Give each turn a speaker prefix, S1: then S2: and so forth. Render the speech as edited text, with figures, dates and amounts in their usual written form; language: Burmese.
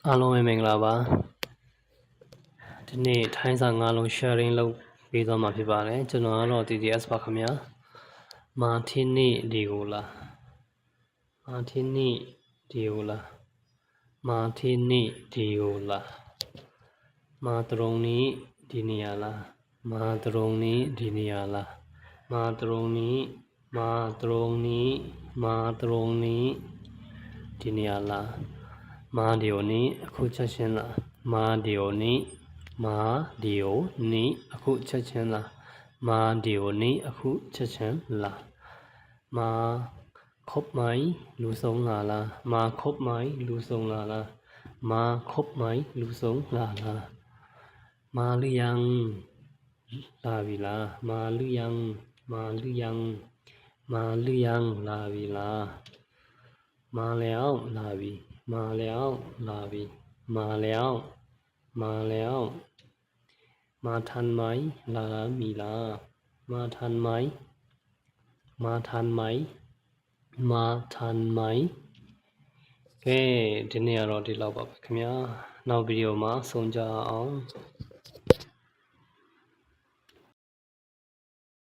S1: အားလုံးပဲမင်္ဂလာပါဒီနေ့ထိုင်းစာငါးလုံး sharing လုပ်ပေးသွားမှာဖြစ်ပါတယ်ကျွန်တော်ကတော့ TTS ပါခင်ဗျာမာထင်းနေ့ဒီကိုလာမာထင်းနေ့ဒီကိုလာမာထင်းနေ့ဒီကိုလာမာတရုံနေ့ဒီနေရာလားမာတရုံနေ့ဒီနေရာလားမာတရုံနေ့မာတရုံနေ့မာတရုံနေ့ဒီနေရာလားမာဒီယိုနေ့အခုချက်ချင်းလားမာဒီယိုနေ့မာဒီယိုနေ့အခုချက်ချင်းလားမာဒီယိုနေ့အခုချက်ချင်းလားမာครบไหมလူဆုံးလာလားမာครบไหมလူဆုံးလာလားမာครบไหมလူဆုံးလာလားမာหรือยังလာပြီလားမာหรือยังမာหรือยังမာหรือยังလာပြီလားมาแล้วลาบีมาแล้วลาบีมาแล้วมาแล้วมาทันไหมลามีลามาทันไหมมาทันไหมมาทันไหมကဲဒီနေ့ကတော့ဒီလောက်ပါပဲခင်ဗျာနောက်ဗီဒီယိုမှာဆုံကြအောင်